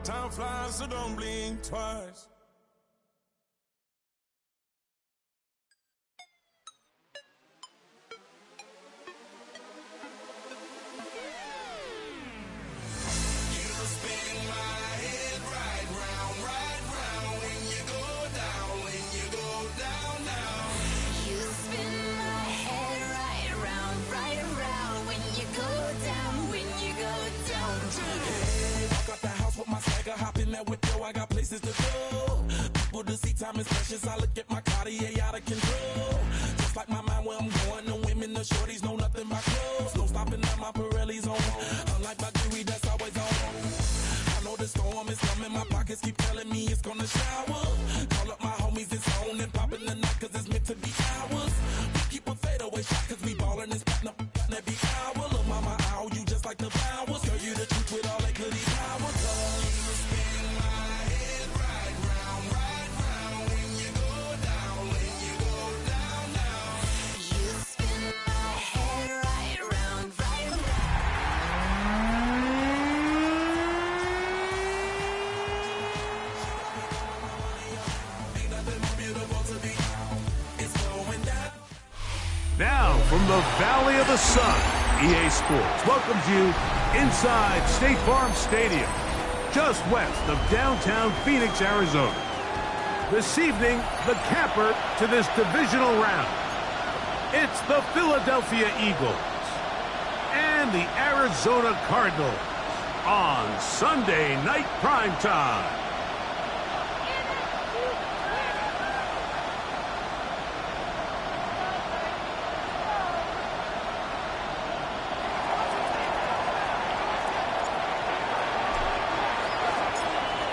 Time flies, so don't blink twice. Hopping out with yo, I got places to go. People to see, time is precious. I look at my Cartier out of control. Just like my mind where I'm going. The women, the shorties know nothing but clothes. No stopping at my Pirelli's on. Unlike my jewelry, that's always on. I know the storm is coming. My pockets keep telling me it's gonna shower. Call up my homies, it's on and popping the night cause it's meant to be ours. We keep a fadeaway shot cause we ballin' and spatting up every hour. Look, mama, ow, you just like the flowers. Girl, you the truth with all that goody power. Now, from the Valley of the Sun, EA Sports welcomes you inside State Farm Stadium, just west of downtown Phoenix, Arizona. This evening, the capper to this divisional round. It's the Philadelphia Eagles and the Arizona Cardinals on Sunday Night Primetime.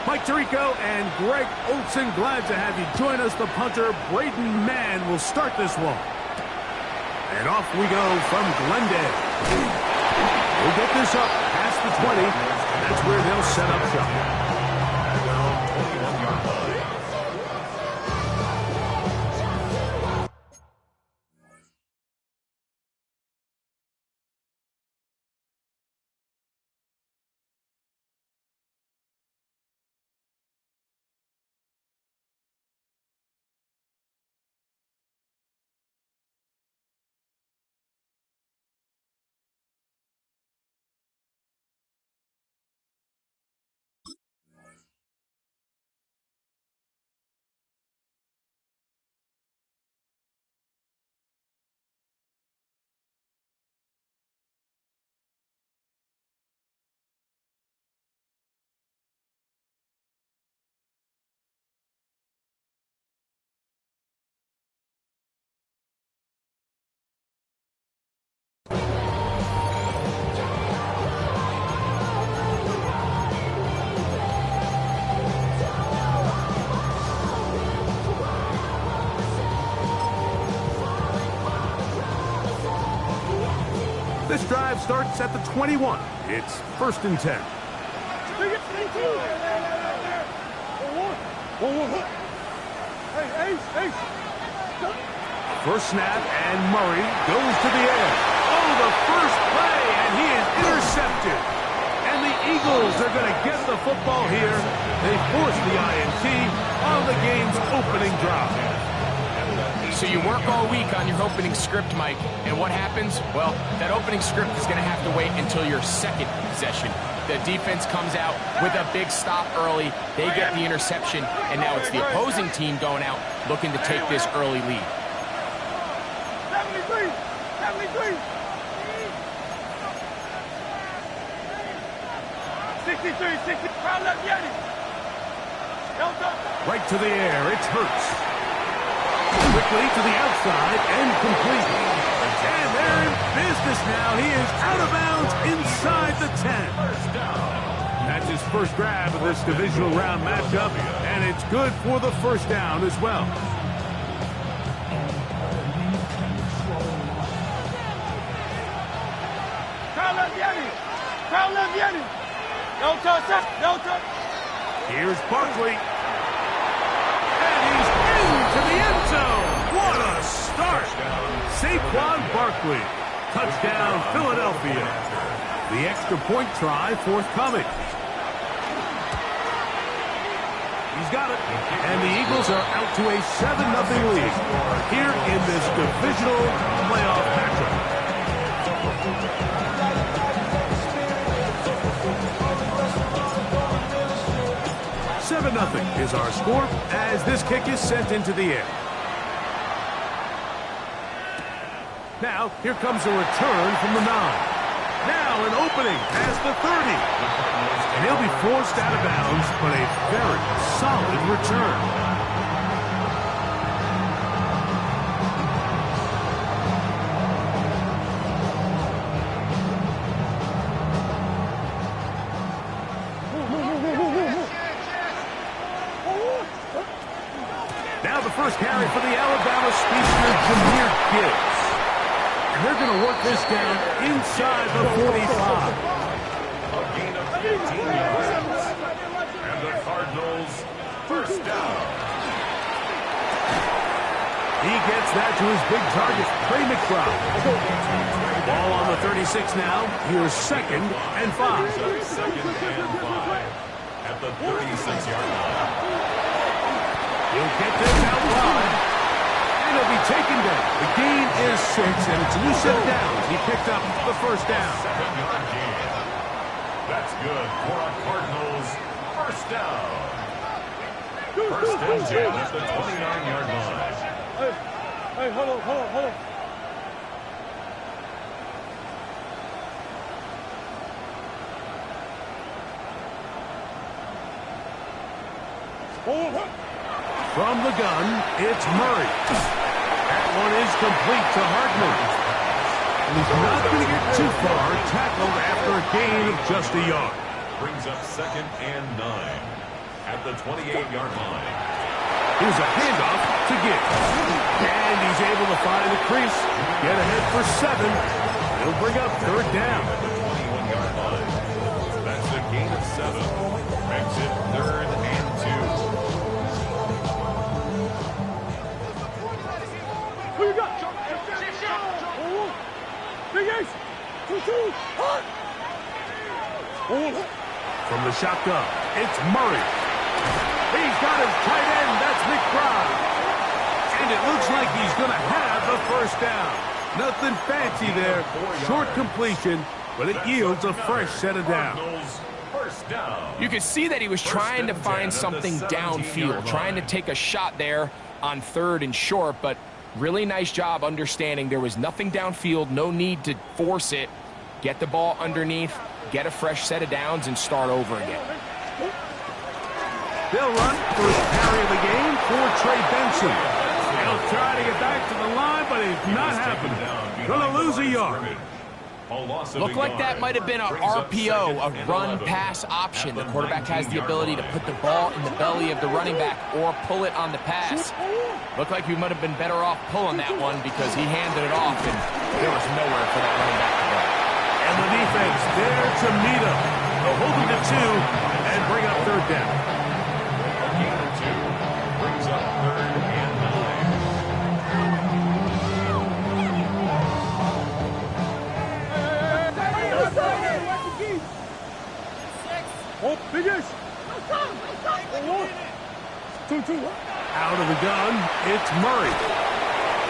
Mike Tirico and Greg Olson, glad to have you join us. The punter, Braden Mann, will start this one. And off we go from Glendale. We'll get this up past the 20. That's where they'll set up shop. This drive starts at the 21. It's 1st and 10. First snap, and Murray goes to the air. Oh, the first play, and he is intercepted. And the Eagles are going to get the football here. They force the INT on the game's opening drive. So you work all week on your opening script, Mike, and what happens? Well, that opening script is going to have to wait until your second possession. The defense comes out with a big stop early. They get the interception, and now it's the opposing team going out looking to take this early lead. 73! 73! 63, 60, crowd left Yeti. Right to the air, it's Hurts. Quickly to the outside and complete. And they're in business now. He is out of bounds inside the 10. That's his first grab of this divisional round matchup, and it's good for the first down as well. Crowd left Yeti. Crowd left Yeti. No touch. No touch. Here's Barkley. And he's into the end zone. What a start. Saquon Barkley. Touchdown, Philadelphia. The extra point try forthcoming. He's got it. And the Eagles are out to a 7-0 lead here in this divisional playoff matchup. 7-0 is our score as this kick is sent into the air. Now, here comes a return from the 9. Now an opening past the 30. And he'll be forced out of bounds, but a very solid return. Now the first carry for the Alabama speedster, Jahmyr Gibbs. And they're going to work this down inside the 45. A gain of 15 yards. And the Cardinals first down. He gets that to his big target, Trey McBride. Ball on the 36 now. Here's 2nd and 5. Second and 5 at the 36-yard line. He'll get this out wide. And he'll be taken down. The gain is 6, and it's a new set of downs. He picked up the first down. 7-yard gain. That's good for a Cardinals first down. First and 10 at the 29-yard line. Hey, hold on. From the gun, it's Murray. That one is complete to Hardman. And he's not going to get too far, tackled after a gain of just a yard. Brings up 2nd and 9 at the 28-yard line. Here's a handoff to Gibbs. And he's able to find the crease, get ahead for 7. He'll bring up 3rd down. At the 21-yard line. That's a gain of 7. Makes it 3rd and 2. Who you got? Big Ace. 2-2. From the shotgun, it's Murray. He's got his tight end. That's McBride. And it looks like he's going to have the first down. Nothing fancy there. Short completion, but it yields a fresh set of downs. First down. You could see that he was trying to find something downfield, trying to take a shot there on 3rd and short, but really nice job understanding there was nothing downfield, no need to force it. Get the ball underneath, get a fresh set of downs, and start over again. They'll run first carry of the game for Trey Benson. He'll try to get back to the line, but it's not happening. Going to lose a yard. Looked like that might have been a RPO, a run-pass option. The quarterback has the ability to put the ball in the belly of the running back or pull it on the pass. Looked like he might have been better off pulling that one because he handed it off, and there was nowhere for that running back to go. And the defense there to meet him. They'll hold him to 2 and bring up 3rd down. A gain of 2 brings up 3rd and 9. Oh, Big Ace. 2-2. Out of the gun, it's Murray.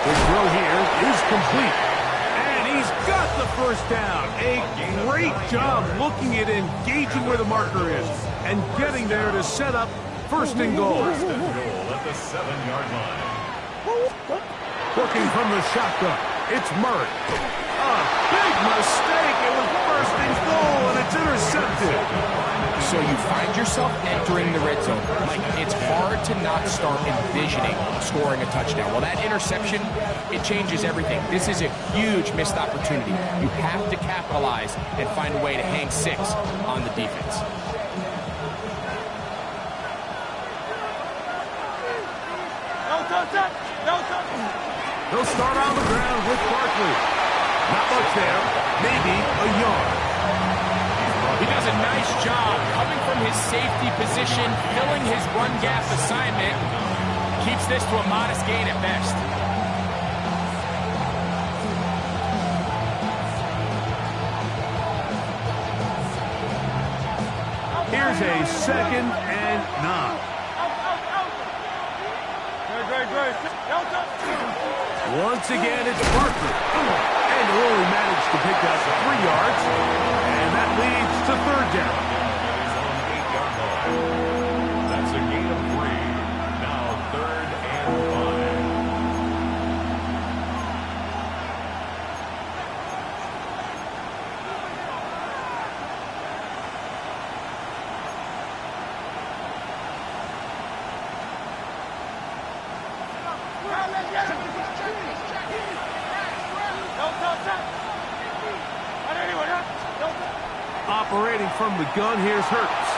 The throw here is complete. And he's got the first down. A great job looking at engaging where the marker is and getting there to set up 1st and goal. First and goal at the 7-yard line. Looking from the shotgun, it's Murray. A big mistake. It was 1st and goal, and it's intercepted. So you find yourself entering the red zone. Like, it's hard to not start envisioning scoring a touchdown. Well, that interception, it changes everything. This is a huge missed opportunity. You have to capitalize and find a way to hang 6 on the defense. They'll start on the ground with Barkley. Not much there. Maybe a yard. He does a nice job coming from his safety position, filling his run gap assignment. Keeps this to a modest gain at best. Here's a 2nd and 9. Once again, it's Parker. And he'll only manage to pick up 3 yards. And that leads to third down. That's a gain of 3. Now 3rd and 5. Operating from the gun, here's Hurts.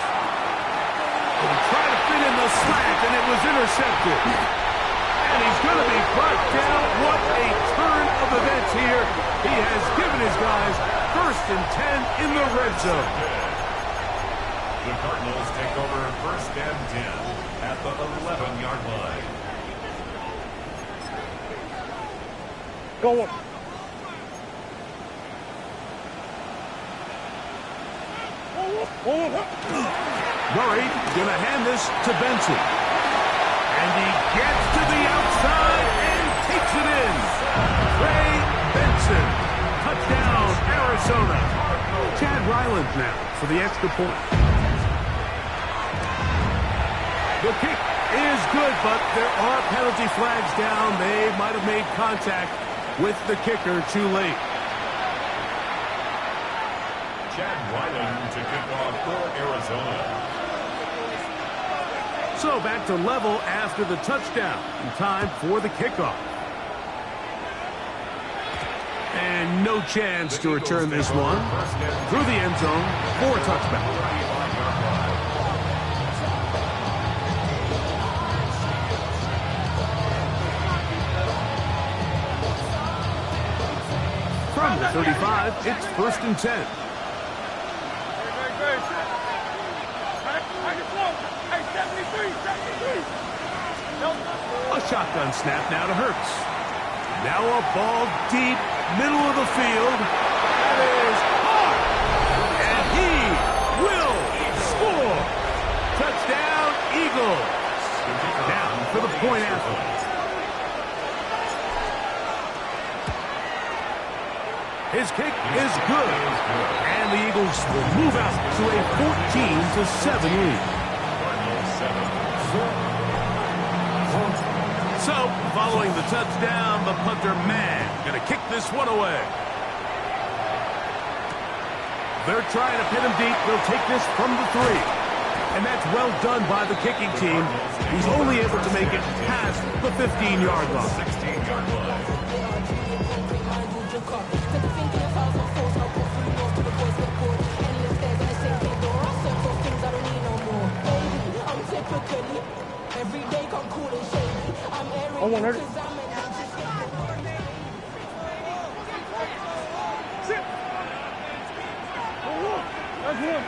Trying to fit in the slant, and it was intercepted. And he's going to be brought down. What a turn of events here. He has given his guys 1st and 10 in the red zone. The Cardinals take over 1st and 10 at the 11-yard line. Go on. Murray going to hand this to Benson. And he gets to the outside and takes it in. Trey Benson. Touchdown, Arizona. Chad Ryland now for the extra point. The kick is good, but there are penalty flags down. They might have made contact with the kicker too late. Chad Ryland to kick off for Arizona. So back to level after the touchdown. In time for the kickoff. And no chance to return this one. Through the end zone for a touchback. From the 35, it's 1st and 10. A shotgun snap now to Hurts. Now a ball deep, middle of the field. That is hard. And he will score. Touchdown, Eagles. Down for the point after. His kick is good. And the Eagles will move out to a 14-7 lead. So, following the touchdown, the punter man going to kick this one away. They're trying to pin him deep. They'll take this from the 3. And that's well done by the kicking team. He's only able to make it past the 15-yard line. 16-yard line. I won't hurt it. Sit. That's one.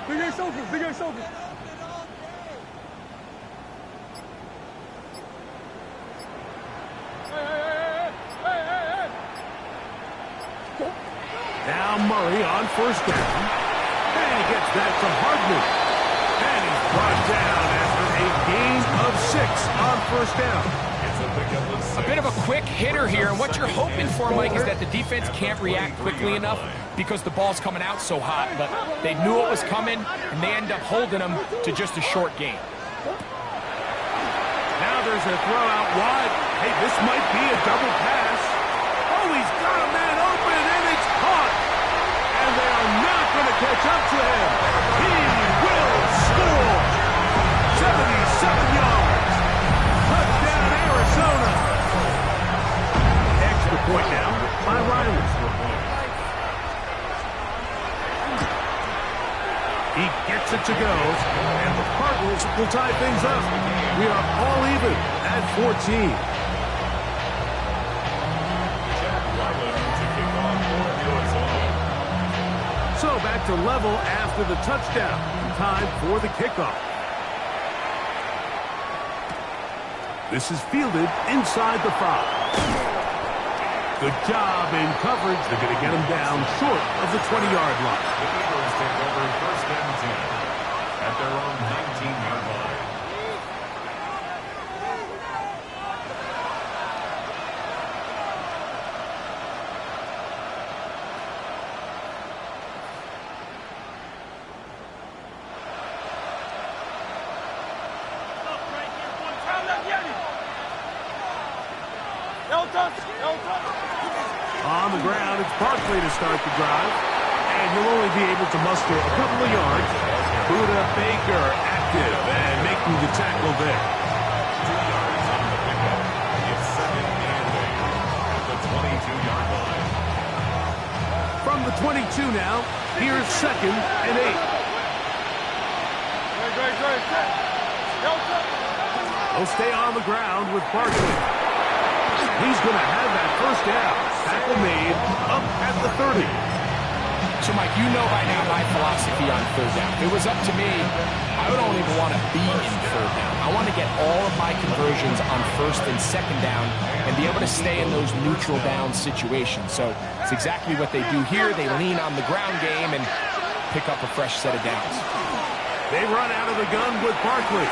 Big A Sophie, Big A Sophie. Now Murray on 1st down. And he gets that to Hardman. And he's brought down after a gain of 6 on 1st down. A bit of a quick hitter here, and what you're hoping for, Mike, is that the defense can't react quickly enough because the ball's coming out so hot. But they knew it was coming, and they end up holding them to just a short gain. Now there's a throw out wide. Hey, this might be a double pass. Oh, he's got a man open, and it's caught. And they are not going to catch up to him. He will score. 77 yards. Touchdown, Arizona. Extra point now by Riley. He gets it to go, and the Cardinals will tie things up. We are all even at 14. So back to level after the touchdown. Time for the kickoff. This is fielded inside the 5. Good job in coverage. They're going to get him down short of the 20-yard line. The Eagles take over 1st and 10 at their own 19-yard line. On the ground, it's Barkley to start the drive. And he'll only be able to muster a couple of yards. Buda Baker active and making the tackle there. 2 yards on the pickup. It's 2nd and 8 at the 22-yard line. From the 22 now, here's 2nd and 8. He'll stay on the ground with Barkley. He's going to have that first down. Tackle made up at the 30. So, Mike, you know by now my philosophy on third down. If it was up to me, I would only even want to be in third down. I want to get all of my conversions on 1st and 2nd down and be able to stay in those neutral down situations. So it's exactly what they do here. They lean on the ground game and pick up a fresh set of downs. They run out of the gun with Barkley.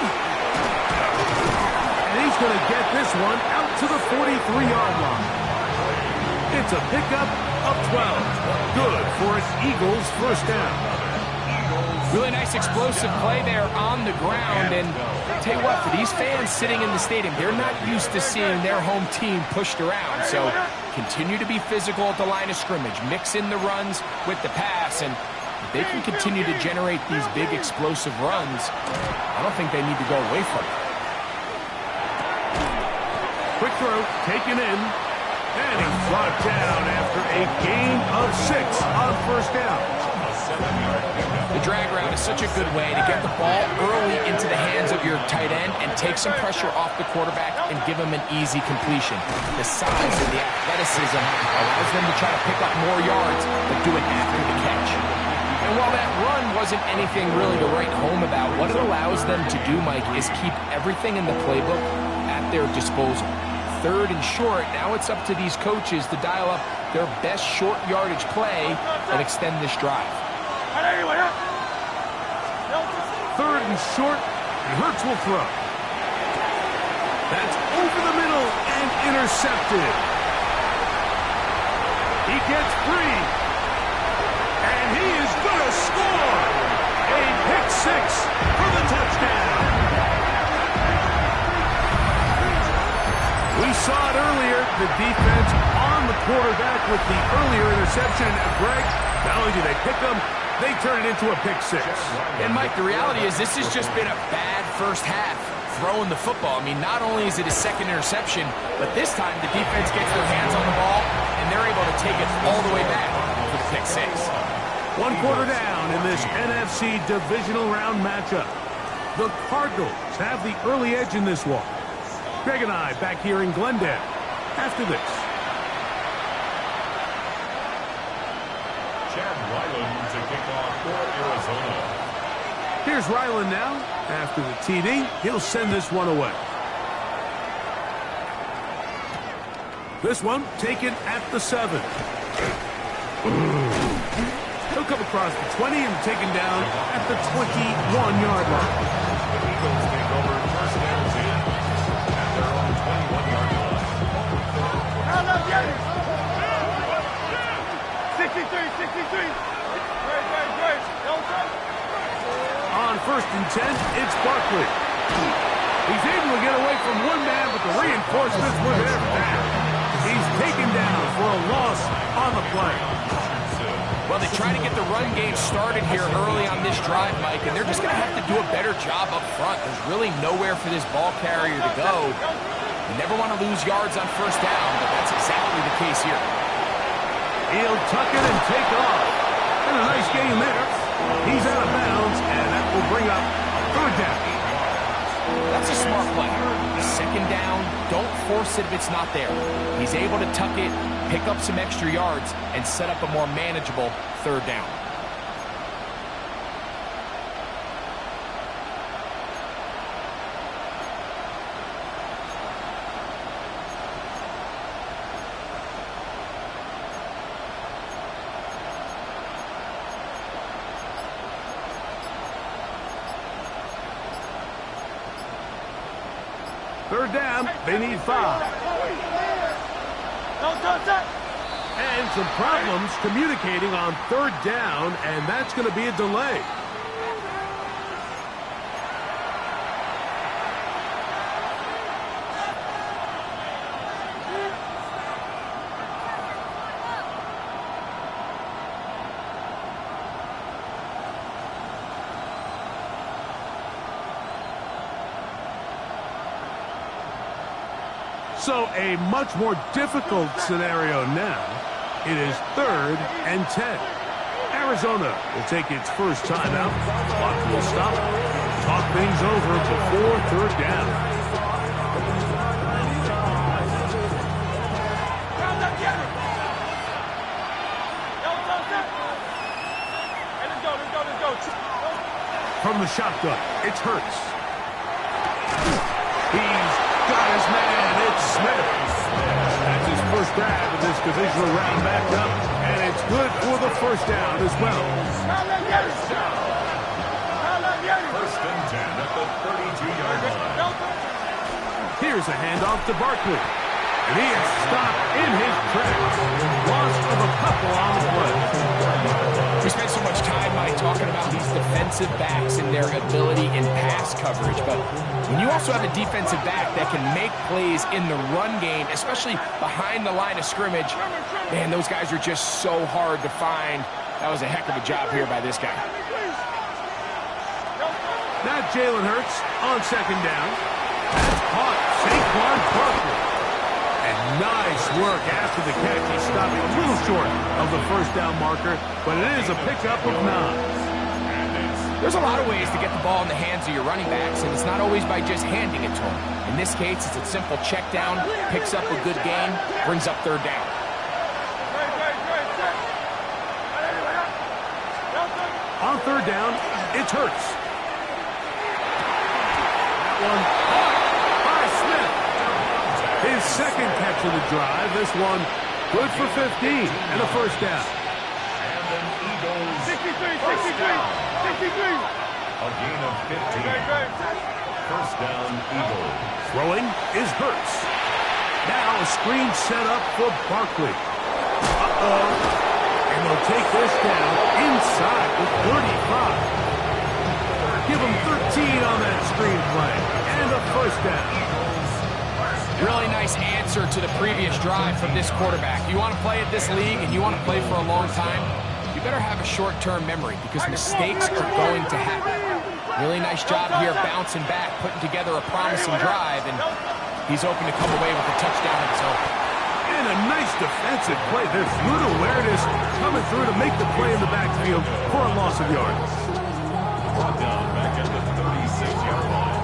And he's going to get this one out to the 43-yard line. It's a pickup of 12. Good for an Eagles first down. Really nice explosive play there on the ground. And tell you what, for these fans sitting in the stadium, they're not used to seeing their home team pushed around. So continue to be physical at the line of scrimmage. Mix in the runs with the pass. And if they can continue to generate these big explosive runs, I don't think they need to go away from it. Quick throw, taken in, and he's brought down after a gain of 6 on first down. The drag route is such a good way to get the ball early into the hands of your tight end and take some pressure off the quarterback and give him an easy completion. The size and the athleticism allows them to try to pick up more yards, but do it after the catch. And while that run wasn't anything really to write home about, what it allows them to do, Mike, is keep everything in the playbook at their disposal. 3rd and short, now it's up to these coaches to dial up their best short yardage play and extend this drive. 3rd and short, and Hurts will throw. That's over the middle and intercepted. He gets free. And he is going to score. A pick 6 for the touchdown. We saw it earlier, the defense on the quarterback with the earlier interception. And Greg, not only do they pick them, they turn it into a pick 6. And Mike, the reality is this has just been a bad first half throwing the football. I mean, not only is it a 2nd interception, but this time the defense gets their hands on the ball and they're able to take it all the way back for the pick 6. 1 quarter down in this NFC divisional round matchup. The Cardinals have the early edge in this one. Greg and I back here in Glendale after this. Chad Ryland to kick off for Arizona. Here's Ryland now. After the TD, he'll send this one away. This one taken at the 7. He'll come across the 20 and taken down at the 21-yard line. The Eagles take over 1st and 10 at their own 21-yard line. 63. On 1st and 10, it's Barkley. He's able to get away from one man, but the reinforcements were there for that. He's taken down for a loss on the play. Well, they try to get the run game started here early on this drive, Mike, and they're just going to have to do a better job up front. There's really nowhere for this ball carrier to go. You never want to lose yards on 1st down, but that's exactly the case here. He'll tuck it and take off. And a nice gain there. He's out of bounds, and that will bring up 3rd down. That's a smart play. 2nd down, don't force it if it's not there. He's able to tuck it, pick up some extra yards, and set up a more manageable 3rd down. Third down, they need 5. And some problems communicating on third down, and that's going to be a delay. So a much more difficult scenario now. It is 3rd and 10. Arizona will take its first timeout. Clock will stop. Talk things over before third down. From the shotgun, it's Hurts. He's got his man. It's Smith. That's his first grab of this divisional round back up, and it's good for the first down as well. First and 10 at the 32-yard line. Here's a handoff to Barkley, and he is stopped in his tracks. Loss of a couple on the play. We spent so much time, Mike, talking about these defensive backs and their ability in pass coverage, but when you also have a defensive back that can make plays in the run game, especially behind the line of scrimmage, man, those guys are just so hard to find. That was a heck of a job here by this guy. Now Jalen Hurts on second down. That's caught. Saquon Barkley. And nice work after the catch. He's stopping a little short of the first down marker, but it is a pickup of 9. There's a lot of ways to get the ball in the hands of your running backs, and it's not always by just handing it to them. In this case, it's a simple check down, picks up a good gain, brings up third down. On third down, it's Hurts. That one caught by Smith. His second catch of the drive. This one good for 15 and a first down. And an Eagles 63. a gain of 15. First down, Eagles. Throwing is Hurts. Now a screen set up for Barkley. And they'll take this down inside the 35. Give him 13 on that screen play. And a first down. Really nice answer to the previous drive from this quarterback. You want to play at this league and you want to play for a long time, you better have a short-term memory because mistakes are going to happen. Really nice job here bouncing back, putting together a promising drive, and he's open to come away with a touchdown of his own. And a nice defensive play. There's good awareness coming through to make the play in the backfield for a loss of yards. Brought down back at the 36-yard line.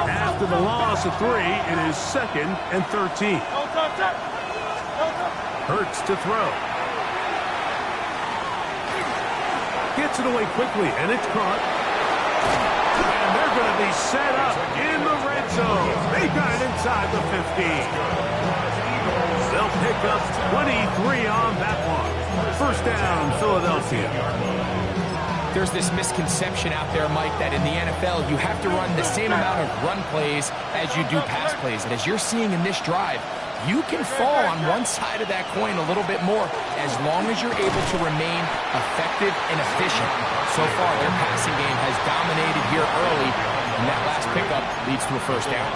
After the loss of 3, it is 2nd and 13. Hurts to throw. Gets it away quickly, and it's caught. And they're going to be set up in the red zone. They got it inside the 15. They'll pick up 23 on that one. First down, Philadelphia. There's this misconception out there, Mike, that in the NFL you have to run the same amount of run plays as you do pass plays. And as you're seeing in this drive, you can fall on one side of that coin a little bit more as long as you're able to remain effective and efficient. So far, their passing game has dominated here early, and that last pickup leads to a first down.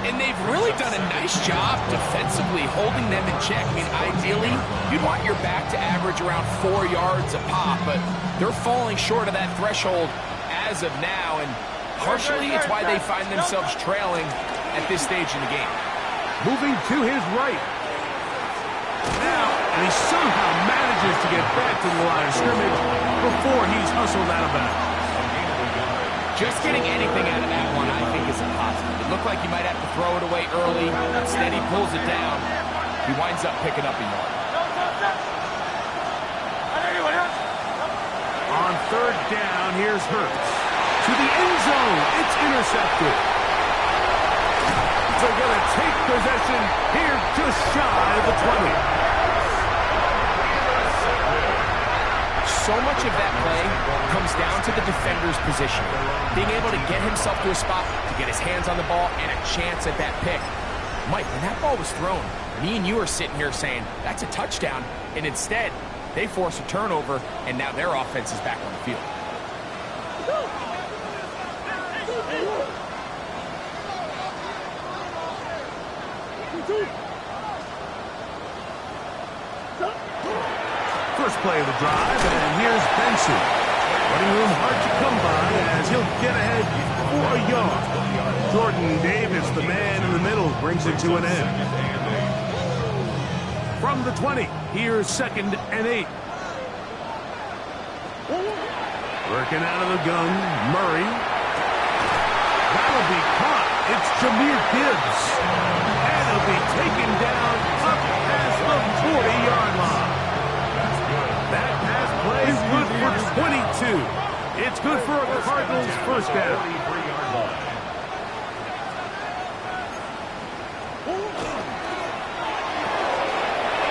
And they've really done a nice job defensively holding them in check. I mean, ideally, you'd want your back to average around 4 yards a pop, but they're falling short of that threshold as of now, and partially it's why they find themselves trailing at this stage in the game. Moving to his right. Now, and he somehow manages to get back to the line of scrimmage before he's hustled out of bounds. Just getting anything out of that one, I think, is a positive. It looked like he might have to throw it away early. Instead, he pulls it down. He winds up picking up a yard. On third down, here's Hurts. To the end zone. It's intercepted. They're going to take possession here just shy of the 20. so much of that play comes down to the defender's position. Being able to get himself to a spot, to get his hands on the ball, and a chance at that pick. Mike, when that ball was thrown, me and you are sitting here saying, that's a touchdown, and instead, they force a turnover, and now their offense is back on the field. First play of the drive, and here's Benson. Running room hard to come by as he'll get ahead for a yard. Jordan Davis, the man in the middle, brings it to an end. From the 20, here's 2nd and 8. Working out of the gun, Murray. That'll be caught. It's Jahmyr Gibbs. And it'll be taken down up past the 40-yard line. That pass play is good for 22. It's good for a Cardinals first down.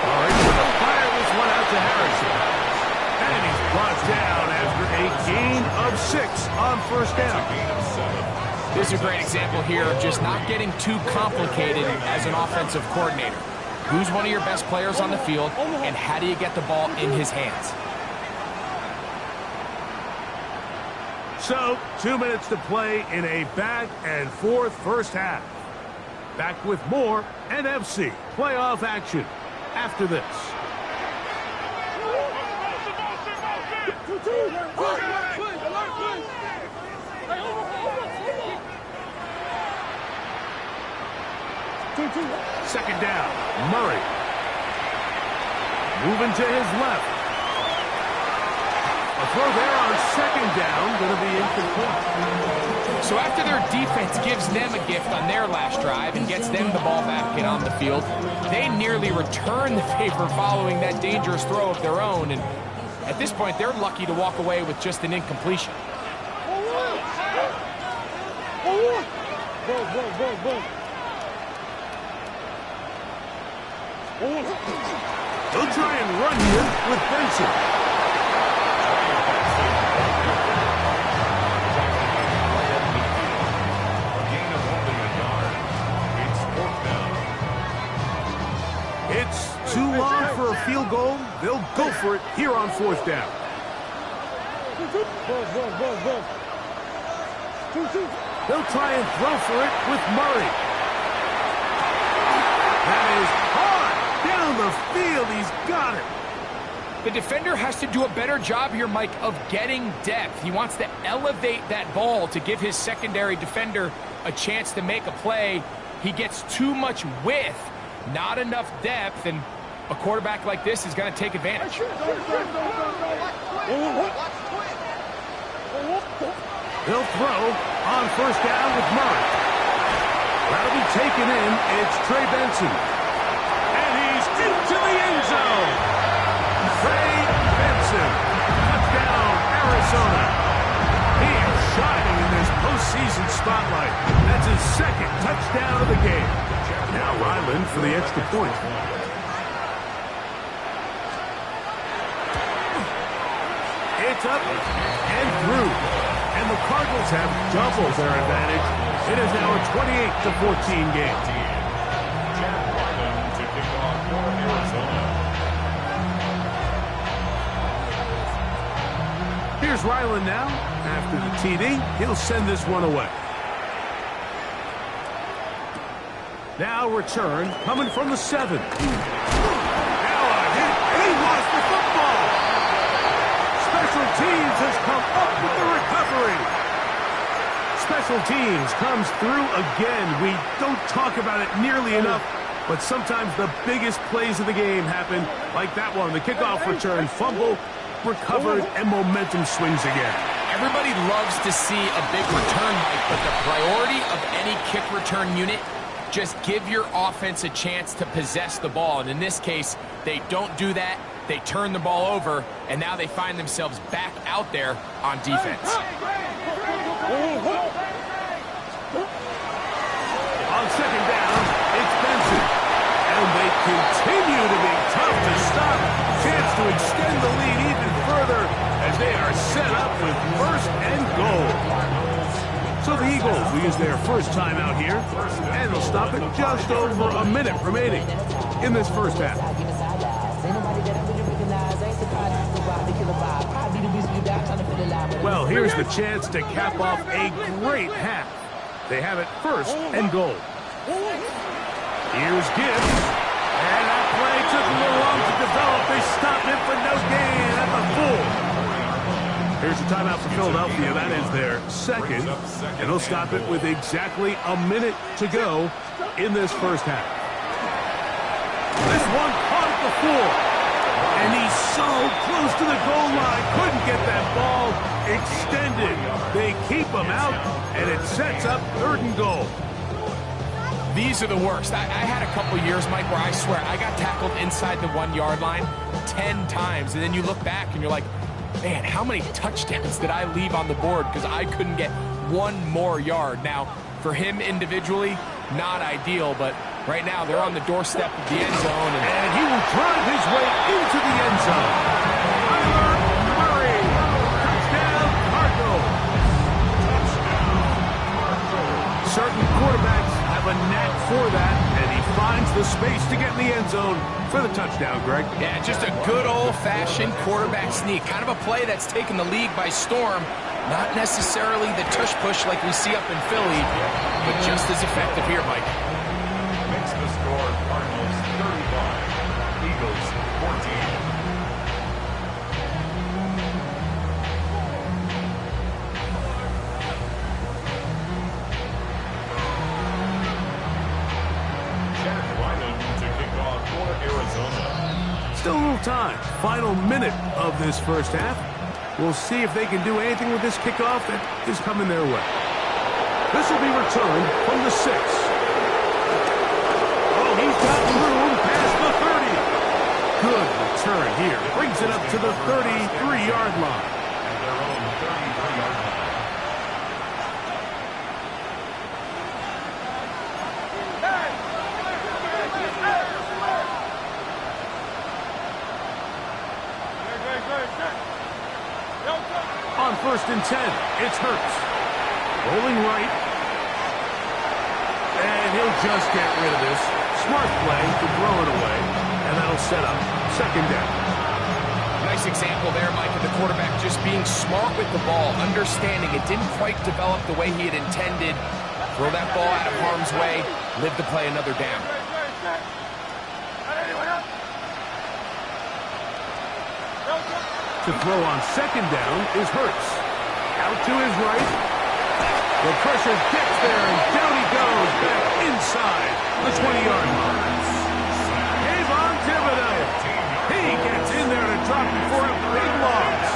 All right, so the fire this one out to Harrison. And he's brought down after a gain of 6 on first down. This is a great example here of just not getting too complicated as an offensive coordinator. Who's one of your best players on the field, and how do you get the ball in his hands? So, 2 minutes to play in a back-and-forth first half. Back with more NFC playoff action after this. Second down, Murray. Moving to his left. A throw there on second down, going to be incomplete. So after their defense gives them a gift on their last drive and gets them the ball back and on the field, they nearly return the favor following that dangerous throw of their own. And at this point, they're lucky to walk away with just an incompletion. He'll try and run here with Benson. A gain of only a yard. It's 4th down. It's too long for a field goal. They'll go for it here on 4th down. They'll try and throw for it with Murray. That is hard down the field. He's got it. The defender has to do a better job here, Mike, of getting depth. He wants to elevate that ball to give his secondary defender a chance to make a play. He gets too much width, not enough depth, and a quarterback like this is going to take advantage. They'll throw on first down with Murray. That'll be taken in. It's Trey Benson. And he's into the end zone. Trey Benson. Touchdown, Arizona. He is shining in this postseason spotlight. That's his 2nd touchdown of the game. Now Ryland for the extra point. It's up and through. And the Cardinals have doubled their advantage. It is now a 28-14 game. Jack Ryland to kick off for Arizona. Here's Ryland now. After the TD, he'll send this one away. Now return coming from the 7. Now a hit, and he lost the football. Special teams has come up with the recovery. Special teams comes through again. We don't talk about it nearly enough, but sometimes the biggest plays of the game happen like that one. The kickoff return, fumble, recovered, and momentum swings again. Everybody loves to see a big return, Mike, but the priority of any kick return unit, just give your offense a chance to possess the ball. And in this case, they don't do that. They turn the ball over, and now they find themselves back out there on defense. On second down, it's Benson. And they continue to be tough to stop. Chance to extend the lead even further. as they are set up with first and goal. So the Eagles will use their first timeout here, and they'll stop it just over a minute remaining in this first half. Well, here's the chance to cap off a great half. They have it first and goal. Here's Gibbs. And that play took a little long to develop. They stopped it for no gain at the full. Here's the timeout for Philadelphia. That is their second. And they'll stop it with exactly a minute to go in this first half. This one caught at the full. And he's so close to the goal line. Couldn't get that ball extended. They keep him out, and it sets up third and goal. These are the worst. I had a couple years, Mike, where I swear I got tackled inside the 1-yard line 10 times. And then you look back and you're like, man, how many touchdowns did I leave on the board because I couldn't get one more yard? Now, for him individually, not ideal, but right now they're on the doorstep of the end zone. And he will drive his way into the end zone. Murray, touchdown, Cardinals. Certain quarterbacks have a knack for that, and he finds the space to get in the end zone for the touchdown, Greg. Yeah, just a good old-fashioned quarterback sneak. Kind of a play that's taken the league by storm. Not necessarily the tush-push like we see up in Philly, but just as effective here, Mike. Makes the score Cardinals 35, Eagles 14. Still a little time. Final minute of this first half. We'll see if they can do anything with this kickoff that is coming their way. This will be returned from the 6. Oh, he's got room past the 30. Good return here. Brings it up to the 33-yard line. And their own 33-yard line. On 1st and 10, it's Hurts. Rolling right. And he'll just get rid of this. Smart play to throw it away. And that'll set up second down. Nice example there, Mike, of the quarterback just being smart with the ball, understanding it didn't quite develop the way he had intended. Throw that ball out of harm's way, live to play another down. To throw on second down is Hurts. Out to his right. The pressure gets there, and down he goes back inside the 20-yard line. Kayvon Thibodeau. He gets in there to drop before a big loss.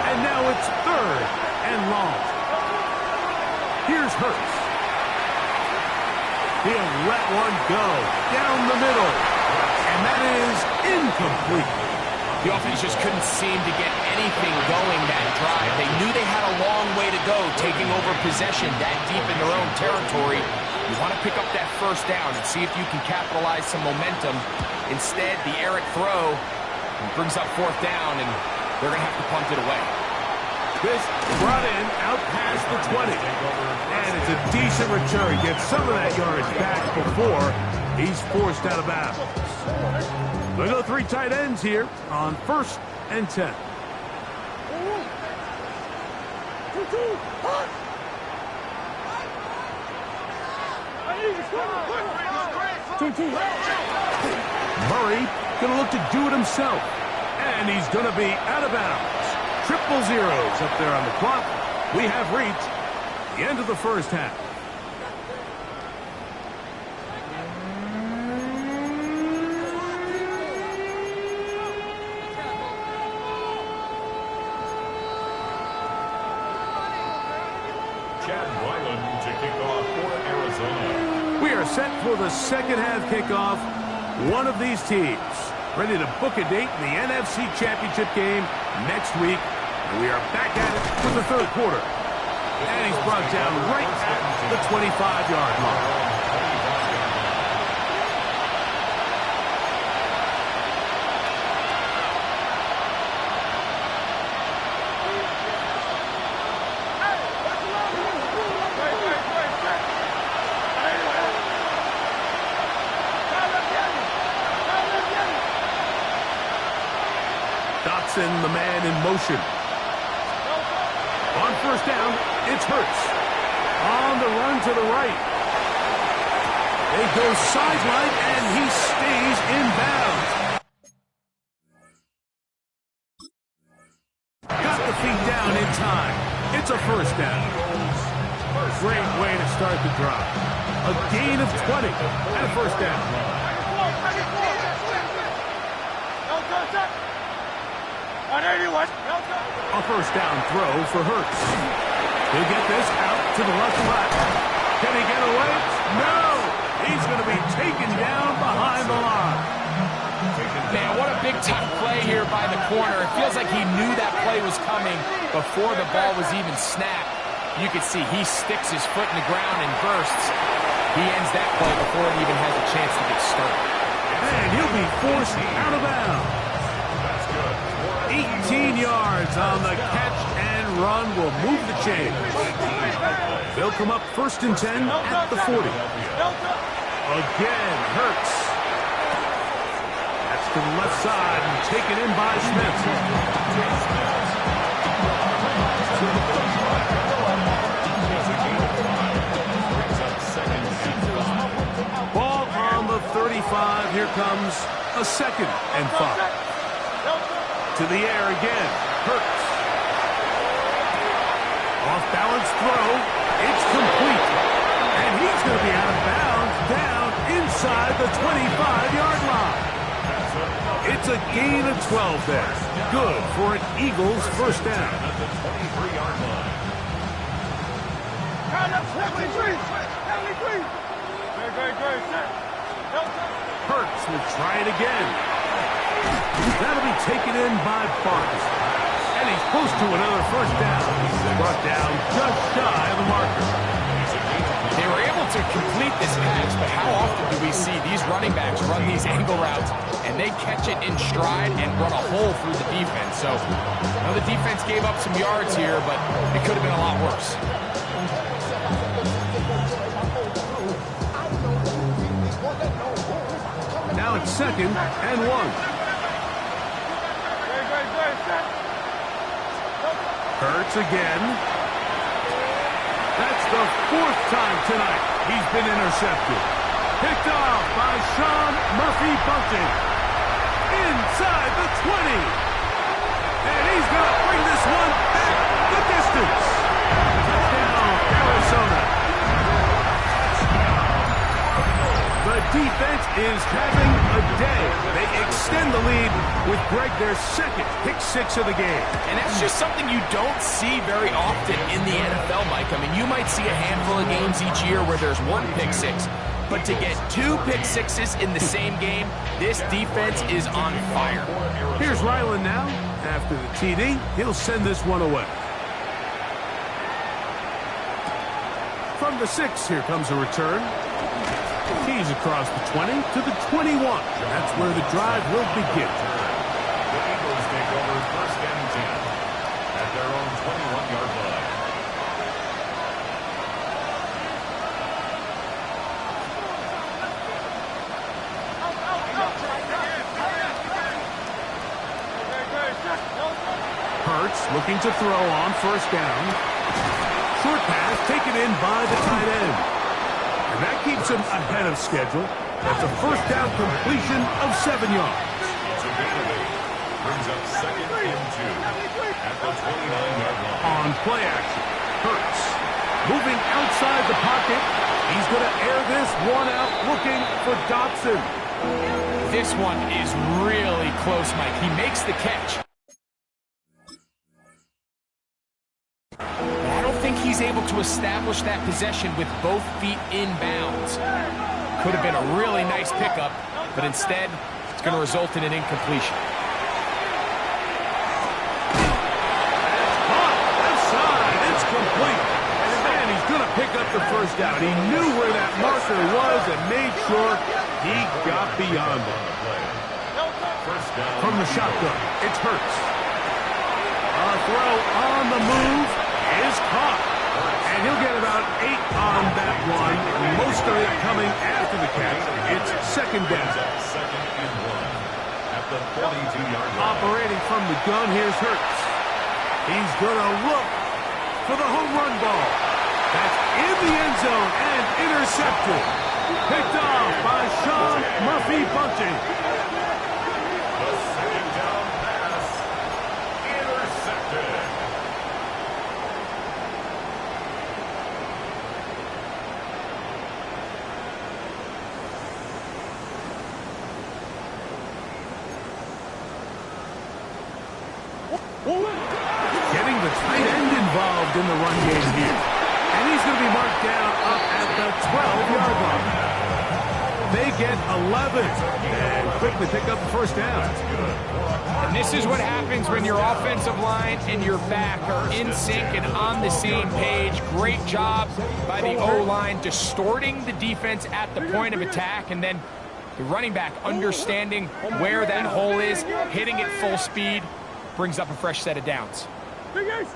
And now it's 3rd and long. Here's Hurts. He'll let one go down the middle. And that is incomplete. The offense just couldn't seem to get anything going that drive. They knew they had a long way to go, taking over possession that deep in their own territory. You want to pick up that first down and see if you can capitalize some momentum. Instead, the errant throw brings up 4th down, and they're going to have to punt it away. This brought in out past the 20. And it's a decent return. Gets some of that yardage back before he's forced out of bounds. We go 3 tight ends here on 1st and 10. Murray going to look to do it himself. And he's going to be out of bounds. 000 up there on the clock. We have reached the end of the first half. Set for the second half kickoff. One of these teams ready to book a date in the NFC Championship game next week. And we are back at it for the 3rd quarter. And he's brought down right at the 25-yard line. motion. On first down, it's Hurts. On the run to the right. They go sideline, and he stays in bounds. Got the feet down in time. It's a first down. Great way to start the drive. A gain of 20 and a first down. A first down throw for Hurts. He'll get this out to the left side. Can he get away? No! He's going to be taken down behind the line. Man, what a big-time play here by the corner. It feels like he knew that play was coming before the ball was even snapped. You can see he sticks his foot in the ground and bursts. He ends that play before it even has a chance to get started. And he'll be forced out of bounds. 18 yards on the catch and run will move the chains. They'll come up first and 10 at the 40. Again, Hurts. That's to the left side and taken in by Smith. Ball on the 35. Here comes a second and 5. To the air again. Hurts. Off-balance throw. It's complete. And he's going to be out of bounds down inside the 25-yard line. It's a gain of 12 there. Good for an Eagles first down. At the 23-yard line. Hurts will try it again. That'll be taken in by Barnes. And he's close to another first down. Brought down just shy of the marker. They were able to complete this pass, but how often do we see these running backs run these angle routes and they catch it in stride and run a hole through the defense? So, the defense gave up some yards here, but it could have been a lot worse. Now it's second and 1. Hurts again. That's the 4th time tonight he's been intercepted. Picked off by Sean Murphy-Bunting. Inside the 20. And he's going to bring this one back the distance. Touchdown, Arizona. The defense is having a day. They extend the lead with Greg, their second pick-6 of the game. And that's just something you don't see very often in the NFL, Mike. I mean, you might see a handful of games each year where there's 1 pick-6. But to get 2 pick-6s in the same game, this defense is on fire. Here's Ryland now. After the TD, he'll send this one away. From the 6, here comes a return. He's across the 20 to the 21. That's where the drive will begin. The Eagles take over first and 10 at their own 21-yard line. Hurts looking to throw on first down. Short pass taken in by the tight end. And that keeps him ahead of schedule. That's a first down completion of 7 yards. It's a gain of 8. Brings up second and 2 at the 29-yard line. On play action, Hurts moving outside the pocket. He's going to air this one out looking for Dobson. This one is really close, Mike. He makes the catch. I don't think he's able to establish that possession with both feet in bounds. Could have been a really nice pickup, but instead, it's going to result in an incompletion. Left side, it's complete. And then he's going to pick up the first down. He knew where that marker was and made sure he got beyond it. From the shotgun, it's Hurts. A throw on the move is caught. And he'll get about 8 on that one. Most of it coming after the catch. It's second down. Second and 1 at the 42-yard line. Operating from the gun, here's Hurts. He's going to look for the home run ball. That's in the end zone and intercepted. Picked off by Sean Murphy Bunting. The second down pass intercepted. Getting the tight end involved in the run game here. And he's going to be marked down up at the 12-yard line. They get 11 and quickly pick up the first down. And this is what happens when your offensive line and your back are in sync and on the same page. Great job by the O-line distorting the defense at the point of attack, and then the running back understanding where that hole is, hitting it full speed, brings up a fresh set of downs. Easy.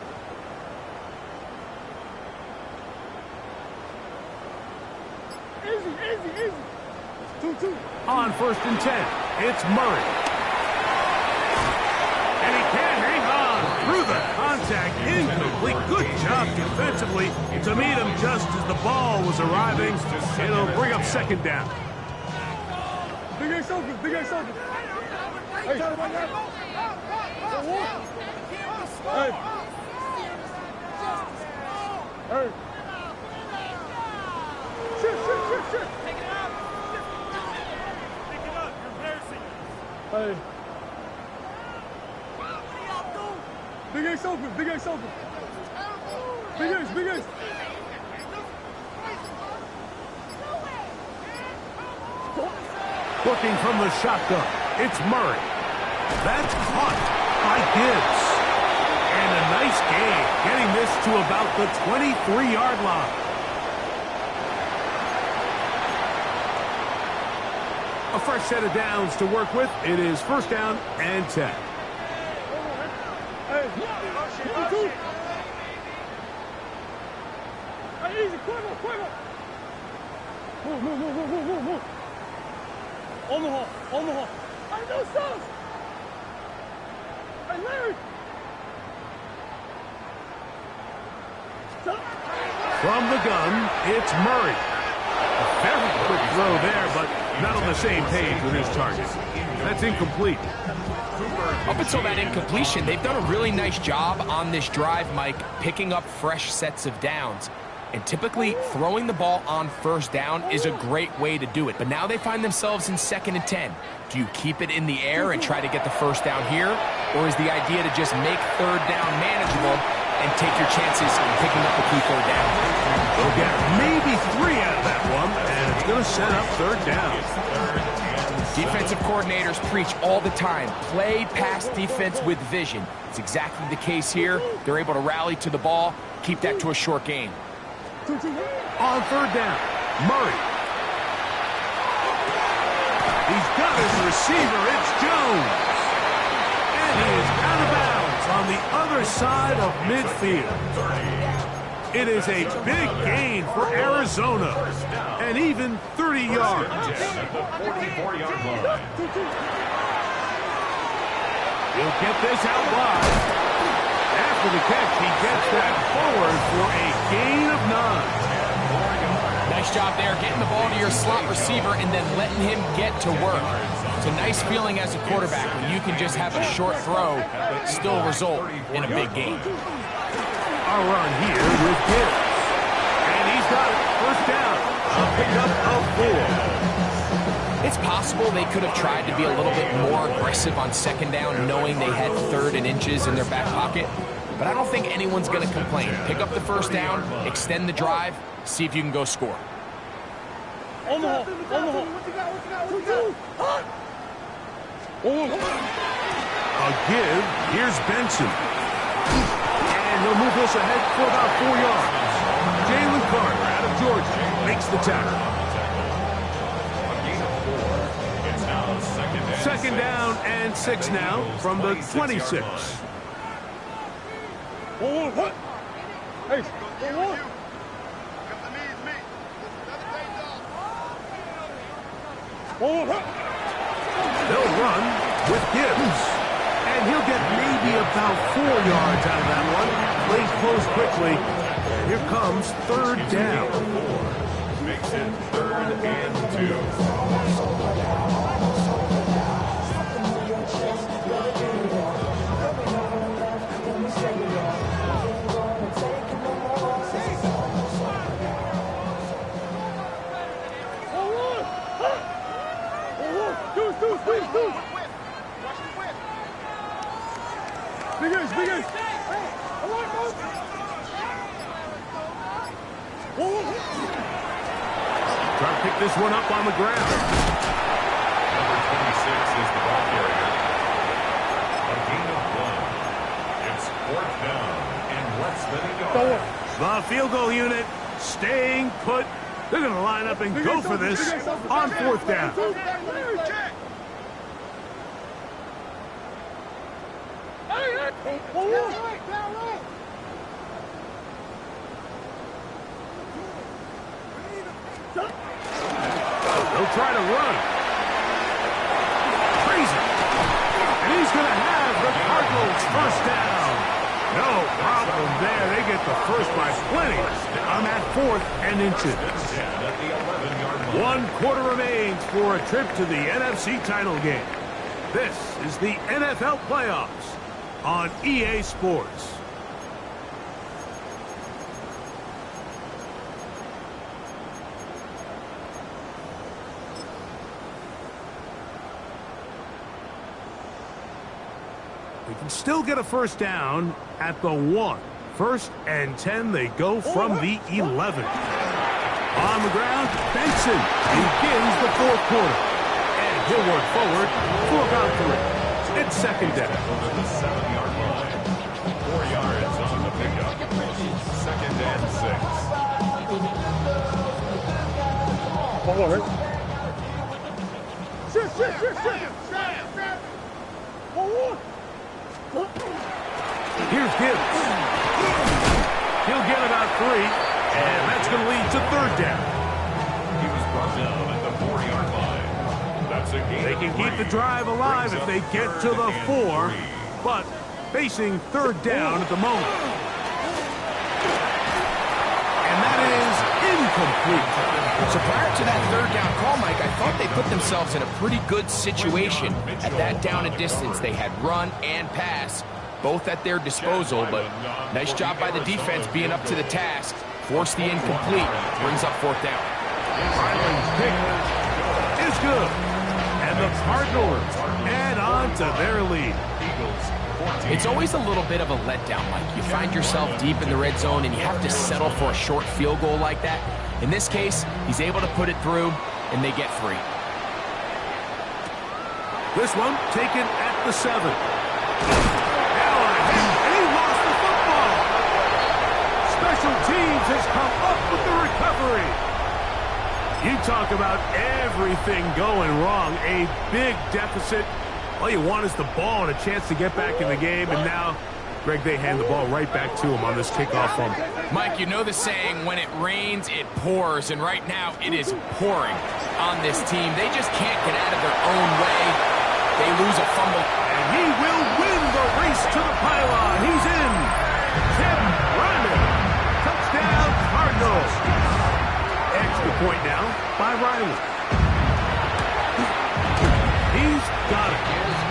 2-2. On 1st and 10, it's Murray. And he can't hang on through the contact. Incomplete. Good job defensively to meet him just as the ball was arriving. It'll bring up second down. Big Ace open. Hey. Hey. Shit. Take it out. Pick it up. You're embarrassing. Hey. What do y'all do? Big Ace open. Big Ace. Looking from the shotgun, it's Murray. That's caught by Gibbs. And a nice gain, getting this to about the 23-yard line. A fresh set of downs to work with. It is 1st down and 10. Hey, easy, quiver. Move. On the hole. Hey, no sauce. Hey, Larry. From the gun, it's Murray. A very quick throw there, but not on the same page with his target. That's incomplete. Up until that incompletion, they've done a really nice job on this drive, Mike, picking up fresh sets of downs. And typically, throwing the ball on 1st down is a great way to do it. But now they find themselves in 2nd and 10. Do you keep it in the air and try to get the 1st down here? Or is the idea to just make 3rd down manageable and take your chances in picking up the key 3rd down? They'll get maybe 3 out of that one, and it's going to set up 3rd down. Defensive coordinators preach all the time, play pass defense with vision. It's exactly the case here. They're able to rally to the ball, keep that to a short game. On 3rd down, Murray. He's got his receiver, it's Jones. And he is out of bounds on the other side of midfield. It is a big gain for Arizona, and even 30 yards. At the 44-yard line. He'll get this out wide. After the catch, he gets that forward for a gain of 9. Nice job there, getting the ball to your slot receiver and then letting him get to work. It's a nice feeling as a quarterback when you can just have a short throw, but still result in a big game. A run here with Gibbs. And he's got it. 1st down. A pickup of 4. It's possible they could have tried to be a little bit more aggressive on 2nd down, knowing they had 3rd and inches in their back pocket. But I don't think anyone's going to complain. Pick up the 1st down, extend the drive, see if you can go score. On the hole. A give. Here's Benson. And he'll move this ahead for about 4 yards. Jalen Carter out of Georgia makes the tackle. Second down and 6 now from the 26. Hey, They'll run with Gibbs. And he'll get maybe maybe about 4 yards out of that one. Plays close quickly. Here comes third down. Makes it 3rd and 2. Big ace. Try to pick this one up on the ground. Number 26 is the ball carrier. A gain of 1. It's 4th down and less than a yard. The field goal unit staying put. They're going to line up and go for this on 4th down. They'll try to run. Crazy. And he's going to have the Cardinals first down. No problem there. They get the first by plenty on that 4th and inches. 1 quarter remains for a trip to the NFC title game. This is the NFL playoffs on EA Sports. They can still get a first down at the 1. 1st and 10, they go from the 11. On the ground, Benson begins the 4th quarter. And he'll work forward for about 3. It's 2nd down. Over the 7-yard line. 4 yards on the pickup. 2nd and 6. Shit. Here's Gibbs. He'll get about 3, and that's going to lead to 3rd down. He was brought down at the 4-yard line. That's a gain. They can keep the drive alive if they get to the 4, but facing 3rd down at the moment. And that is incomplete. So prior to that 3rd down call, Mike, I thought they put themselves in a pretty good situation at that down and distance. They had run and pass, both at their disposal, but nice job by the defense being up to the task. Force the incomplete, brings up 4th down. Ryland's pick is good. And the Cardinals add on to their lead. It's always a little bit of a letdown, Mike. You find yourself deep in the red zone and you have to settle for a short field goal like that. In this case, he's able to put it through, and they get 3. This one taken at the 7. And he lost the football. Special teams has come up with the recovery. You talk about everything going wrong. A big deficit. All you want is the ball and a chance to get back in the game, and now Greg, they hand the ball right back to him on this kickoff fumble. Mike, you know the saying, when it rains, it pours, and right now it is pouring on this team. They just can't get out of their own way. They lose a fumble. And he will win the race to the pylon. He's in. Tim Ryman. Touchdown, Cardinals. Extra point now by Riley. He's got it.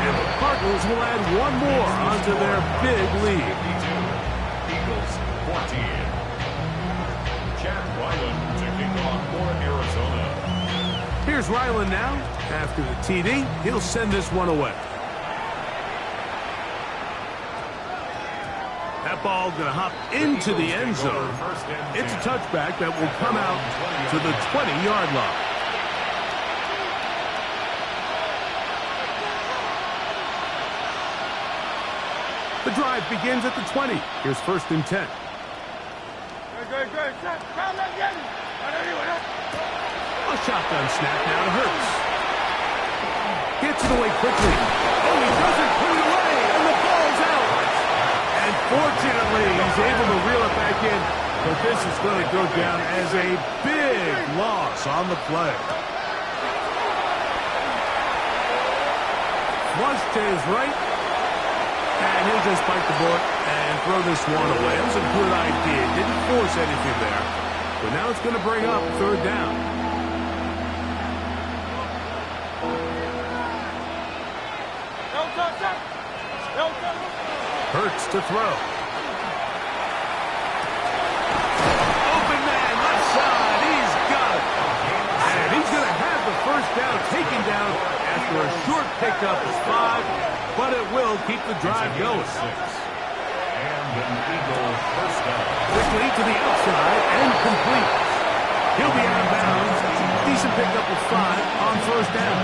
And the Cardinals will add one more onto their big lead. Eagles 14. Chad Ryland to kick off for Arizona. Here's Ryland now. After the TD, he'll send this one away. That ball going to hop into the end zone. It's a touchback that will come out to the 20-yard line. The drive begins at the 20. Here's 1st and 10. A shotgun snap now to Hurts. Gets it away quickly. Oh, he doesn't put it away, and the ball's out. And fortunately, he's able to reel it back in, but this is going to go down as a big loss on the play. Flush to his right. And he'll just bite the bullet and throw this one away. It was a good idea. Didn't force anything there. But now it's going to bring up third down. Hurts to throw. Open man, left side. He's got it. And he's going to have the first down taken down after a short pickup of 5, but it will keep the drive going. And an Eagle first down. Quickly to the outside and complete. He'll be out of bounds. Decent pickup of 5 on first down.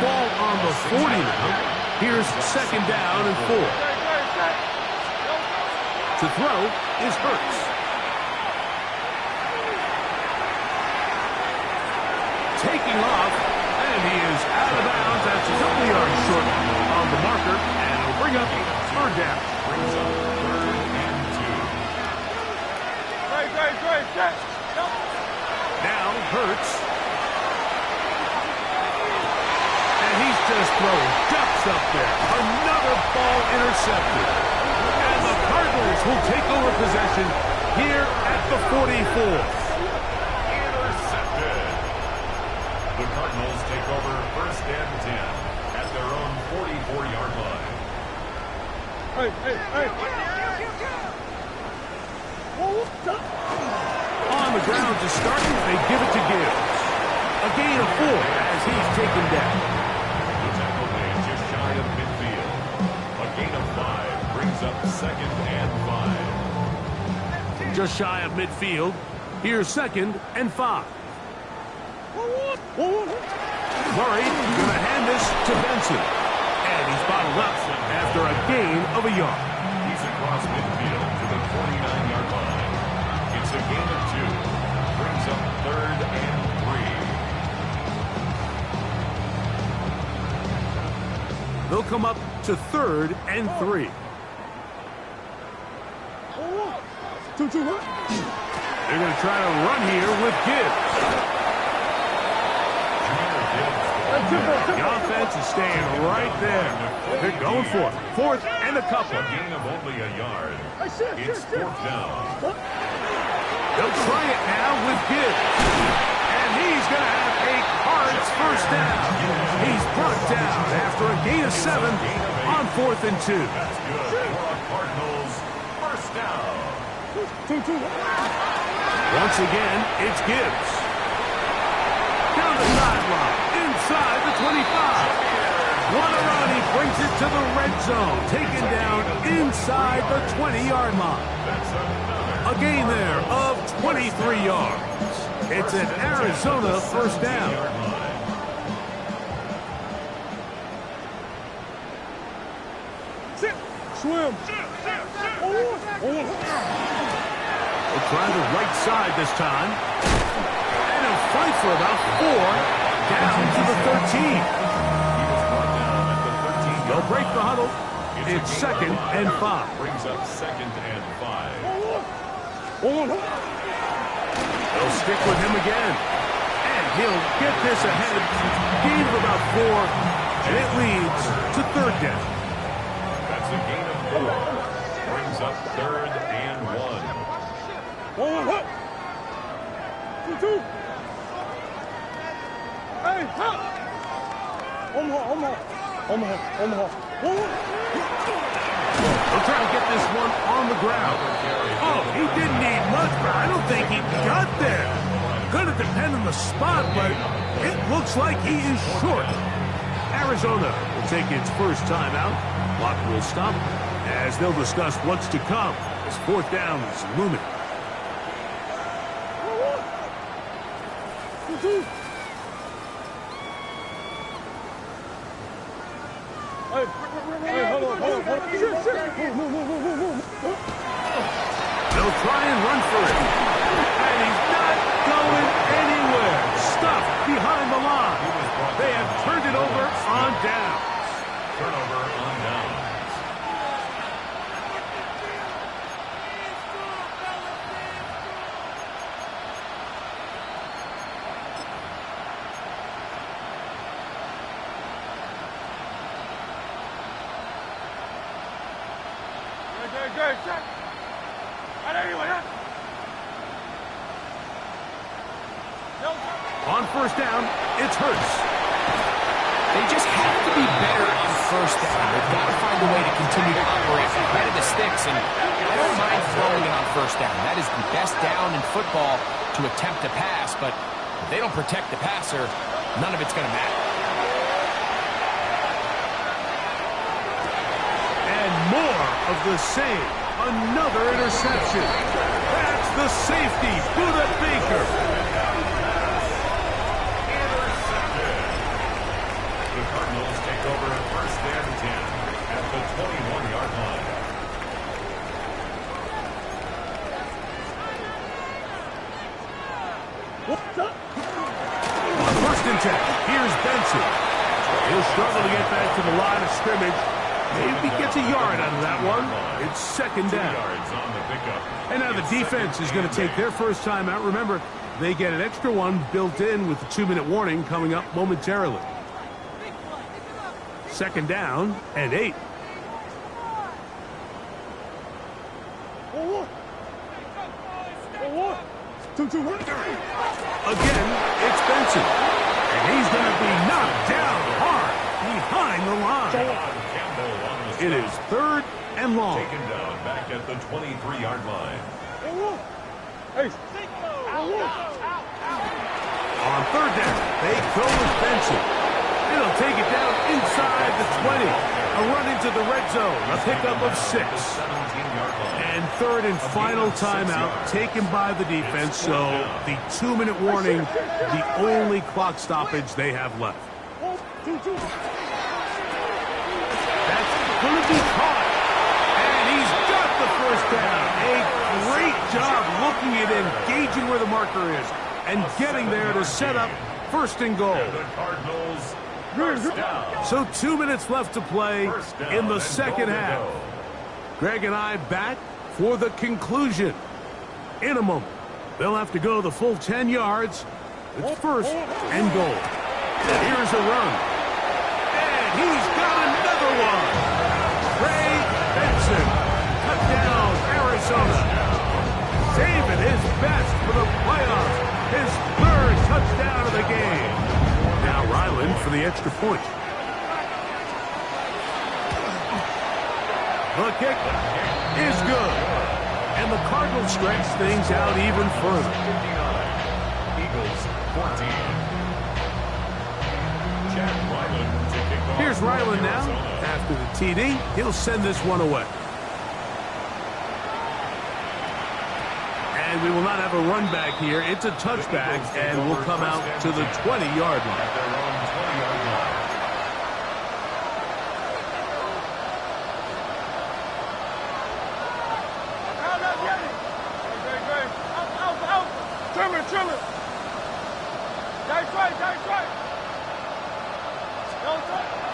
Ball on the 40 now. Here's second down and 4. To throw is Hurts. Taking off, and he is out of bounds. That's a couple yards short on the marker, and it'll bring up third down. Brings up third and 2. Now Hurts. And he's just throwing ducks up there. Another ball intercepted. And the Cardinals will take over possession here at the 44. Intercepted. The Cardinals take over first and 10 at their own 44-yard line. On the ground to start, they give it to Gibbs. A gain of 4 as he's taken down. The tackle made just shy of midfield. A gain of 5 brings up second and 5. Just shy of midfield. Here's second and 5. Murray going to hand this to Benson. And he's bottled up after a gain of a yard. He's across midfield to the 49-yard line. It's a gain of 2. Brings up third and 3. They'll come up to third and 3. They're going to try to run here with Gibbs. The offense is staying right there. They're going for it. Fourth and a couple. A gain of only a yard. It's fourth down. They'll try it now with Gibbs. And he's going to have a Cards first down. He's brought down after a gain of 7 on 4th and 2. That's good for our Cardinals. First down. Once again, it's Gibbs. Down the sideline, inside the 25. One around, he brings it to the red zone. Taken down inside the 20-yard line. A gain there of 23 yards. It's an Arizona first down. Swim. They'll try the right side this time. And he'll fight for about 4 down to the 13. They'll break the huddle. It's second and 5. Brings up second and 5. They'll stick with him again. And he'll get this ahead. Gain of about 4. And it leads to third down. That's a gain of 4. Brings up third and 1. They'll try to get this one on the ground. Oh, he didn't need much, but I don't think he got there. Gonna depend on the spot, but it looks like he is short. Arizona will take its first timeout. Clock will stop as they'll discuss what's to come as fourth down is looming. They'll try and run for it. And he's not going anywhere. Stuffed behind the line. They have turned it over on downs. Turnover on downs. On first down, it's Hurts. They just have to be better on first down. They've got to find a way to continue to operate ahead of the sticks, and I don't mind throwing it on first down. That is the best down in football to attempt to pass, but if they don't protect the passer, none of it's going to matter. And more of the same. Another interception. That's the safety, Buda Baker. The Cardinals take over at first and 10 at the 21-yard line. On first and 10, here's Benson. He'll struggle to get back to the line of scrimmage. Maybe gets a yard out of that one. It's second down. 2 yards on the pickup. And now the defense is going to take their first time out. Remember, they get an extra one built in with the 2-minute warning coming up momentarily. Second down and 8. Again, it's Benson. And he's going to be knocked down hard behind the line. It is third and long. Taken down back at the 23-yard line. On third down, they go with Benson. It'll take it down inside the 20. A run into the red zone. A pickup of 6. And third and final timeout taken by the defense. So the 2-minute warning, the only clock stoppage they have left. That's going to be caught. And he's got the first down. A great job looking at engaging where the marker is and getting there to set up first and goal. The Cardinals first down. So 2 minutes left to play in the second half. Greg and I back for the conclusion. In a moment, they'll have to go the full 10 yards. It's first and goal. And here's a run. And he's got another one. Ray Benson, touchdown, Arizona. Saving his best for the playoffs. His third touchdown of the game. Now Ryland for the extra point. The kick is good. And the Cardinals stretch things out even further. 59. Eagles 14. Chad Ryland to kick off. Here's Ryland now. After the TD, he'll send this one away. And we will not have a run back here. It's a touchback, and we'll come out to the 20-yard line. At their own 20-yard line.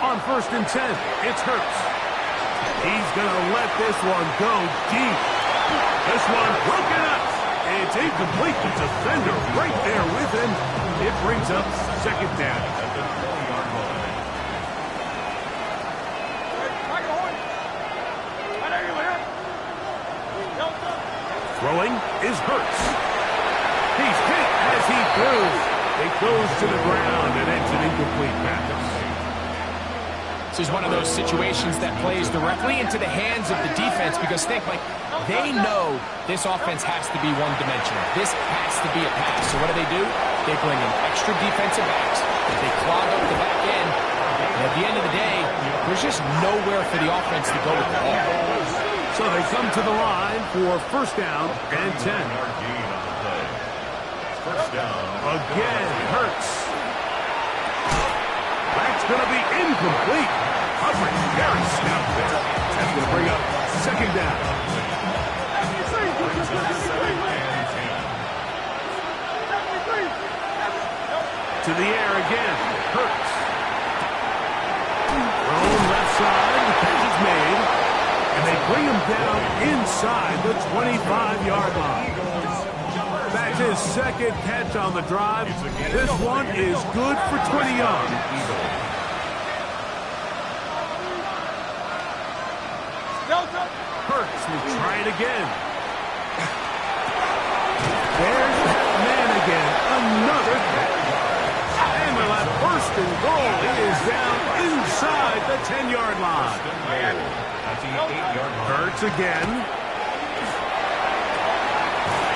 On first and 10, it's Hurts. He's going to let this one go deep. This one broken up. It's incomplete. The defender right there with him. It brings up second down. At the 20-yard line. Throwing is Hurts. He's hit as he throws. It goes to the ground, and it's an incomplete pass. This is one of those situations that plays directly into the hands of the defense because think, like, they know this offense has to be one-dimensional. This has to be a pass. So what do? They bring in extra defensive backs. They clog up the back end. And at the end of the day, there's just nowhere for the offense to go with the ball. So they come to the line for first down and 10. Yard gain on the play. First down. Again, Hurts. That's going to be incomplete. Coverage very stout there. That's going to bring up second down. To the air again. Hurts. Thrown left side. The catch is made. And they bring him down inside the 25-yard line. That's his second catch on the drive. This one is good for 20 yards. Hurts We'll try it again. There's that man again. Another catch. And they'll have first and goal. He is down inside the 10-yard line. At the 8-yard line. Hurts again.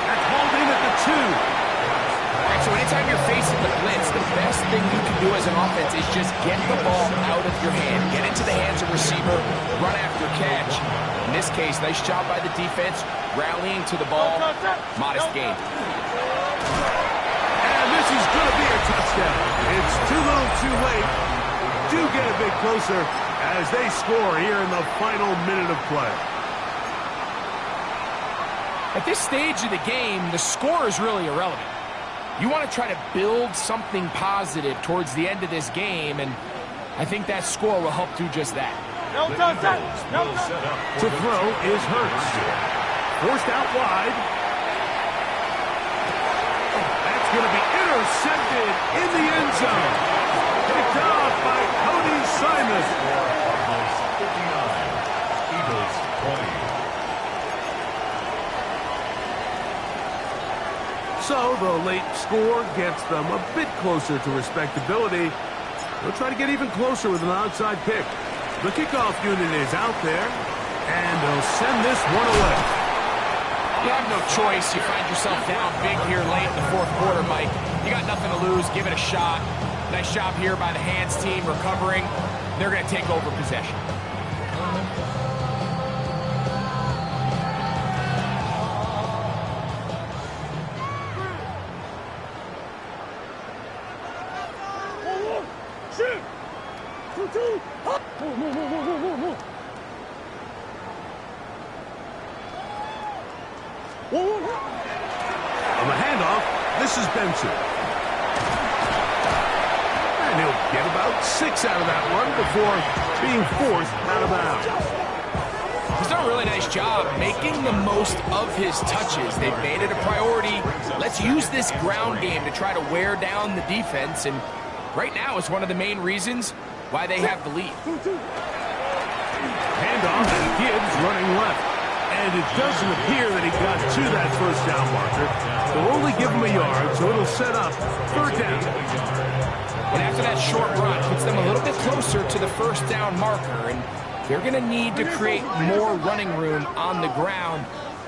That's hauled in at the 2. All right, so anytime you're facing the blitz, the best thing you can do as an offense is just get the ball out of your hand. Get into the hands of receiver, run after catch. In this case, nice job by the defense, rallying to the ball. Modest gain. And this is going to be a touchdown. It's too little too late. Do get a bit closer as they score here in the final minute of play. At this stage of the game, the score is really irrelevant. You want to try to build something positive towards the end of this game, and I think that score will help do just that. The Eagles will set up To throw is Hurts. Forced out wide. That's going to be intercepted in the end zone. Picked off by Cody Simon. Cardinals 59, Eagles 20. So the late score gets them a bit closer to respectability. They'll try to get even closer with an onside kick. The kickoff unit is out there, and they'll send this one away. You have no choice. You find yourself down big here late in the fourth quarter, Mike. You got nothing to lose. Give it a shot. Nice job here by the hands team recovering. They're going to take over possession. On the handoff, this is Benson. And he'll get about 6 out of that one before being forced out of bounds. He's done a really nice job making the most of his touches. They've made it a priority. Let's use this ground game to try to wear down the defense, and right now it's one of the main reasons why they have the lead. Handoff, and Gibbs running left. And it doesn't appear that he got to that first down marker. They'll only give him a yard, so it'll set up third down. And after that short run, puts them a little bit closer to the first down marker, and they're going to need to create more running room on the ground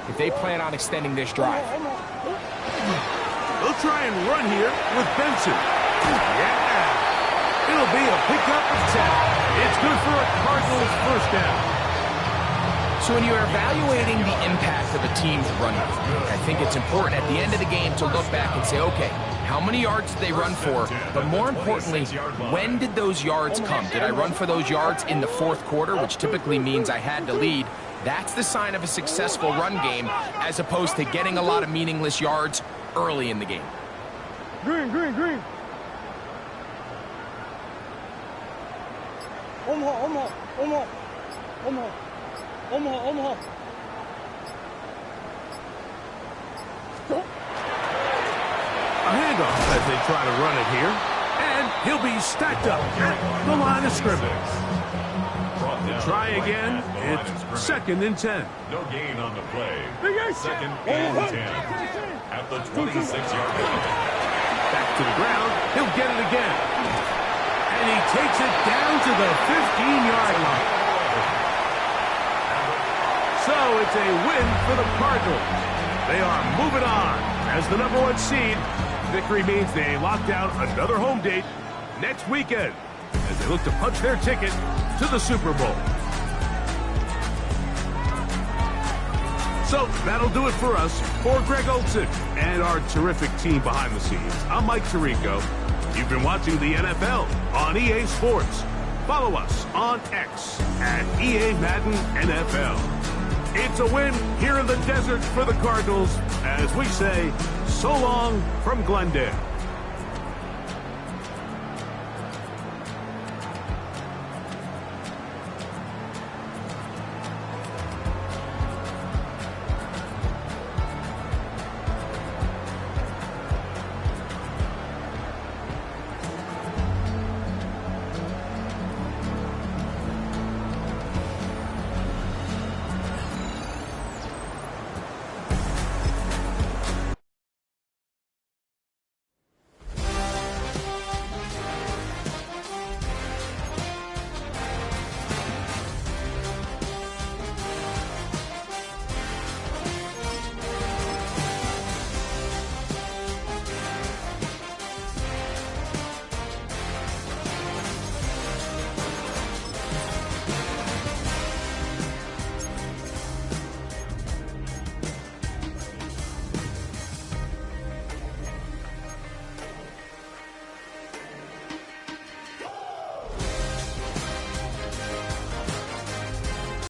if they plan on extending this drive. They'll try and run here with Benson. Yeah! It'll be a pickup of 10. It's good for a Cardinals first down. So when you're evaluating the impact of a team's running, I think it's important at the end of the game to look back and say, okay, how many yards did they run for? But more importantly, when did those yards come? Did I run for those yards in the fourth quarter, which typically means I had to lead? That's the sign of a successful run game, as opposed to getting a lot of meaningless yards early in the game. Green. Omaha. A handoff as they try to run it here. And he'll be stacked up at the line of scrimmage. Try again. It's second and 10. No gain on the play. Second and 10. At the 26-yard line. Back to the ground. He'll get it again. And he takes it down to the 15-yard line. So it's a win for the Cardinals. They are moving on as the #1 seed. Victory means they lock down another home date next weekend as they look to punch their ticket to the Super Bowl. So that'll do it for us. For Greg Olson and our terrific team behind the scenes, I'm Mike Tirico. You've been watching the NFL on EA Sports. Follow us on X at EA Madden NFL. It's a win here in the desert for the Cardinals as we say so long from Glendale.